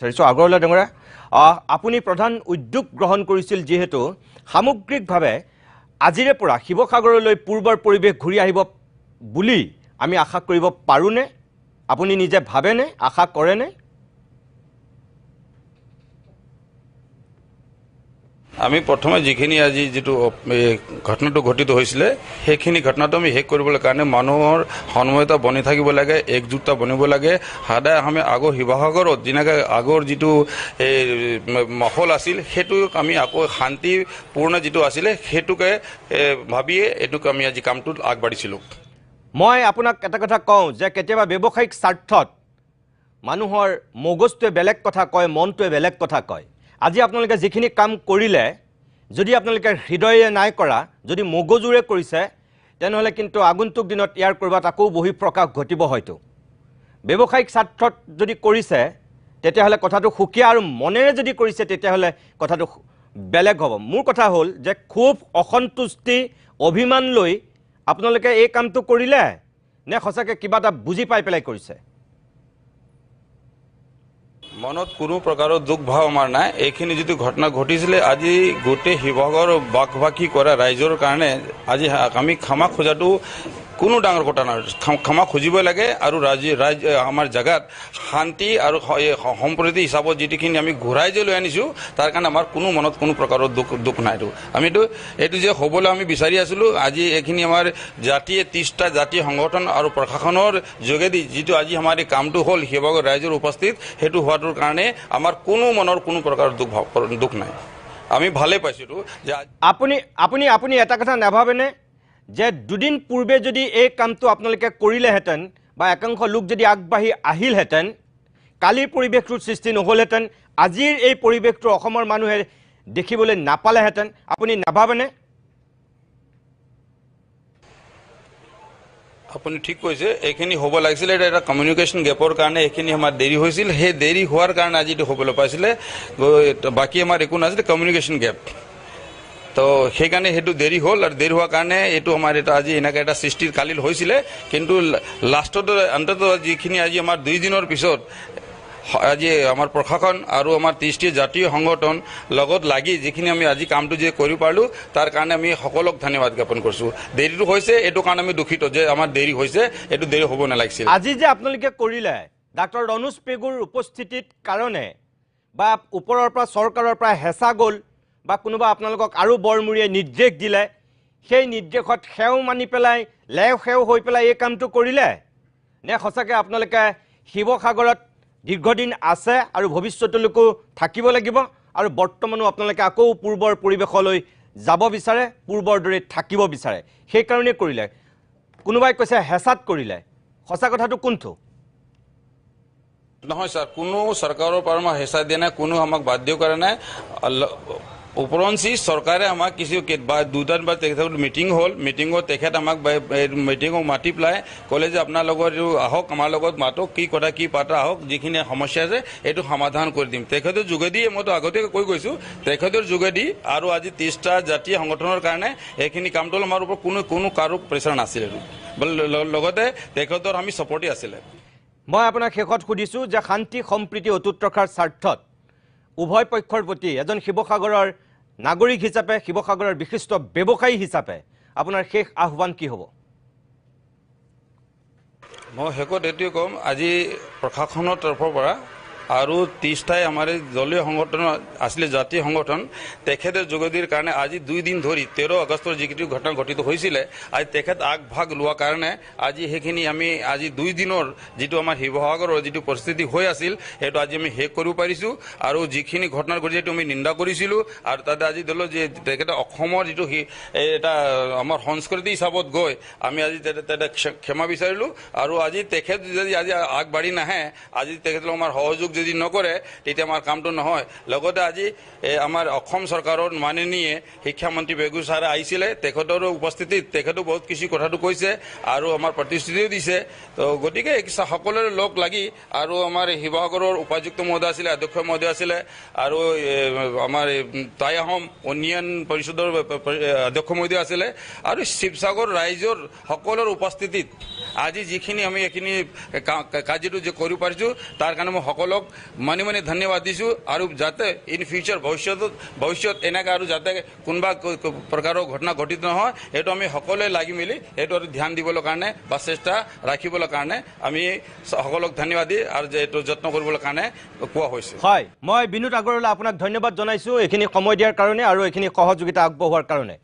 বিচাৰিছোঁ আগৰৱালা ডাঙৰীয়া আপুনি প্ৰধান উদ্যোগ গ্ৰহণ কৰিছিল যিহেতু সামগ্ৰিকভাৱে আজিৰে পৰা শিৱসাগৰলৈ পূৰ্বৰ পৰিৱেশ ঘূৰি আহিব বুলি আমি আশা কৰিব পাৰোঁনে আপুনি নিজে ভাবেনে আশা কৰেনে আমি প্ৰথমে যিখিনি আজি যেটো ঘটনাটো ঘটিত হৈছিল সেইখিনি ঘটনাটো আমি হেক কৰিবলৈ কাৰণে মানুহৰ সন্ময়তা বনি থাকিব লাগে একজুটতা বনিব লাগে হাদা আমি আগৰ শিৱসাগৰত যেনেকৈ আগৰ যেটো মাহল আছিল হেতু আমি আকৌ শান্তিপূৰ্ণ যেটো আছিল হেতুকে ভাবিয়ে এটুক আমি আজি কামটো আগবাঢ়িছিলো মই আপোনাক এটা কথা কওঁ যে কেতিয়াবা ব্যৱসায়িক স্বাৰ্থত মানুহৰ মগজটোৱে বেলেগ কথা কয় মনটোৱে বেলেগ কথা কয় আজি আপোনালোকে যিখিনি কাম কৰিলে যদি আপোনালোকে হৃদয়ে নাই কৰা যদি মগজুৰে কৰিছে তেনেহলে কিন্তু আগন্তুক দিনত ইয়াৰ কৰবাত আকৌ বহি প্ৰকাশ ঘটিব হয়তো ব্যৱসায়িক স্বাৰ্থত যদি কৰিছে তেতিয়াহলে কথাটো সুকিয়া আৰু মনেৰে যদি কৰিছে তেতিয়াহলে কথাটো বেলেগ হ'ব মোৰ কথা হ'ল যে খুব অসন্তুষ্টি অভিমান লৈ আপোনালোকে এই কামটো কৰিলে নে খসাকে কিবা এটা বুজি পাই পেলাই কৰিছে মনত কোনো প্ৰকাৰৰ দুখ ভাৱ আমাৰ নাই এইখিনি যেটো ঘটনা ঘটিছিল আজি গোটে শিৱসাগৰ বাকবাকি কৰা ৰাইজৰ কাৰণে আজি আমি ক্ষমা খোজাটো কোনো ডাঙৰ কথা নহয় ক্ষমা খুজিব লাগে আৰু ৰাইজ আমাৰ জাগাত শান্তি আৰু সম্প্ৰীতি হিচাপত যেটিখিনি আমি ঘূৰাই যে লৈ আনিছো তাৰ কাৰণে আমাৰ কোনো মনত কোনো প্ৰকাৰৰ দুখ নাইতো আমিতো এটো যে হ'বলৈ আমি বিচাৰি আছিলো আজি এইখিনি আমাৰ জাতীয় 30টা জাতীয় সংগঠন আৰু প্ৰশাসনৰ যোগেদি যেটো আজি আমাৰ কামটো হ'ল শিৱসাগৰ ৰাইজৰ উপস্থিত হেতু হোৱাটোৰ কাৰণে আমাৰ কোনো মনৰ কোনো প্ৰকাৰৰ দুখ নাই আমি ভালে পাইছিলো যে আপুনি এটা কথা নাভাবেনে যে দুদিন পূৰ্বে যদি এই কামটো আপোনালোকে কৰিলেহেঁতেন বা একাংশ লোক যদি আগবাঢ়ি আহিলহেঁতেন কালিৰ পৰিৱেশটোৰ সৃষ্টি নহ'লহেঁতেন আজিৰ এই পৰিৱেশটো অসমৰ মানুহে দেখিবলৈ নাপালেহেঁতেন আপুনি নাভাবেনে আপুনি ঠিক কৈছে এইখিনি হ'ব লাগিছিল এটা কমিউনিকেশ্যন গেপৰ কাৰণে এইখিনি আমাৰ দেৰি হৈছিল সেই দেৰি হোৱাৰ কাৰণে আজি এইটো হ'বলৈ পাইছিলে বাকি আমাৰ একো নাছিল কমিউনিকেশ্যন গেপ তো সেইকাৰণে হেতু দেৰি হ'ল আৰু দেৰি হোৱাৰ কাৰণে এইটো আমাৰ এটা আজি এনেকৈ এটা সৃষ্টিৰ কালিল হৈছিল কিন্তু লাষ্টত অন্তত যিখিনি আজি আমাৰ 2 দিনৰ পিছত আজি আমাৰ প্ৰশাসন আৰু আমাৰ 30টি জাতীয় সংগঠন লগত লাগি যিখিনি আমি আজি কামটো যে কৰি পাৰলো তাৰ কাৰণে আমি সকলোক ধন্যবাদ জ্ঞাপন কৰিছো দেৰিটো হৈছে এটো কাৰণে আমি দুখিত যে আমাৰ দেৰি হৈছে এটো দেৰি হ'ব নালাগিছিল আজি যে আপোনালোকে কৰিলে ডাক্তৰ ৰনোজ পেগুৰ উপস্থিতিত কাৰণে বা ওপৰৰ পৰা চৰকাৰৰ পৰা হেঁচা গ'ল বা কোনোবা আপোনালোকক আৰু বৰমুৰিয়ে নিৰ্দেশ দিলে সেই নিৰ্দেশত খেও মানি পেলাই লেও খেও হৈ পেলাই এই কামটো কৰিলে নে সঁচাকৈ আপোনালোকে শিৱসাগৰত দীৰ্ঘদিন আছে আৰু ভৱিষ্যতলৈকো থাকিব লাগিব আৰু বৰ্তমানো আপোনালোকে আকৌ পূৰ্বৰ পৰিৱেশলৈ যাব বিচাৰে পূৰ্বৰ দৰে থাকিব বিচাৰে সেই কাৰণে কৰিলে কোনোবাই কৈছে হেঁচাত কৰিলে সঁচা কথাটো কোনটো নহয় স্যাৰ কোনো চৰকাৰৰ পৰা হেঁচা দিয়া নাই কোনো আমাক বাধ্য কৰা নাই উপৰঞ্চি চৰকাৰে আমাক কিছু দুটান বা মিটিং হ'ল মিটিঙত তেখেত আমাক মিটিঙক মাতি পেলাই ক'লে যে আপোনাৰ লগত আহক আমাৰ লগত মাতক কি কথা কি পাতা আহক যিখিনি সমস্যা আছে এইটো সমাধান কৰি দিম তেখেতৰ যোগেদি মইতো আগতে কৈ গৈছোঁ তেখেতৰ যোগেদি আৰু আজি 30টা জাতীয় সংগঠনৰ কাৰণে এইখিনি কামটো আমাৰ ওপৰত কোনো কাৰো প্ৰেছাৰ নাছিল লগতে তেখেতৰ আমি ছাপৰ্টে আছিলে মই আপোনাক শেষত সুধিছোঁ যে শান্তি সম্প্ৰীতি অটুট ৰখাৰ স্বাৰ্থত উভয় পক্ষৰ প্ৰতি এজন শিৱসাগৰৰ নাগৰিক হিচাপে শিৱসাগৰৰ বিশিষ্ট ব্যৱসায়ী হিচাপে আপোনাৰ শেষ আহ্বান কি হ'ব মই শেষত এইটোৱে ক'ম আজি প্ৰশাসনৰ তৰফৰ পৰা আৰু 30টাই আমাৰ দলীয় সংগঠন আছিলে জাতীয় সংগঠন তেখেতৰ যোগদিৰ কাৰণে আজি 2 দিন ধৰি 13 আগষ্টৰ যিটো ঘটনা ঘটিত হৈছিল আজি তেখেত আগভাগ লোৱাৰ কাৰণে আজি সেইখিনি আমি আজি 2 দিনৰ যেটো আমাৰ শিৱসাগৰৰ যেটো পৰিস্থিতি হৈ আছিল হেতু আজি আমি হেক কৰিব পাৰিছো আৰু যিখিনি ঘটনা ঘটিছে আমি নিন্দা কৰিছিলো আৰু তাতে আজি দল যে তেখেত অসমৰ যেটো এটা আমাৰ সংস্কৃতি হিচাপত গৈ আমি আজি তাতে ক্ষমা বিচাৰিলো আৰু আজি তেখেত যদি আজি আগবাঢ়ি নাহে আজি তেখেতক আমাৰ সহযোগ যদি নকৰে তেতিয়া আমাৰ কামটো নহয় লগতে আজি আমাৰ অসম চৰকাৰৰ মাননীয় শিক্ষামন্ত্ৰী বেগু ছাৰ আহিছিলে তেখেতৰ উপস্থিতিত তেখেতো বহুত কিছু কথাটো কৈছে আৰু আমাৰ প্ৰতিশ্ৰুতিও দিছে তো গতিকে সকলোৰে লগ লাগি আৰু আমাৰ শিৱসাগৰৰ উপাযুক্ত মহোদয় আছিলে অধ্যক্ষ মহোদয় আছিলে আৰু আমাৰ টাই আহোম উন্নয়ন পৰিষদৰ অধ্যক্ষ মহোদয় আছিলে আৰু শিৱসাগৰ ৰাইজৰ সকলোৰ উপস্থিতিত আজি যিখিনি আমি এইখিনি কাৰ্যটো যে কৰিব পাৰিছোঁ তাৰ কাৰণে মই সকলোক মানি মানি ধন্যবাদ দিছোঁ আৰু যাতে ইন ফিউচাৰ ভৱিষ্যত এনেকৈ আৰু যাতে কোনোবা প্ৰকাৰৰ ঘটনা ঘটিত নহয় এইটো আমি সকলোৱে লাগি মেলি এইটো ধ্যান দিবলৈ কাৰণে বা চেষ্টা ৰাখিবলৈ কাৰণে আমি সকলোক ধন্যবাদ দি আৰু যে এইটো যত্ন কৰিবলৈ কাৰণে কোৱা হৈছে হয় মই বিনোদ আগৰৱালা আপোনাক ধন্যবাদ জনাইছোঁ এইখিনি সময় দিয়াৰ কাৰণে আৰু এইখিনি সহযোগিতা আগবঢ়োৱাৰ কাৰণে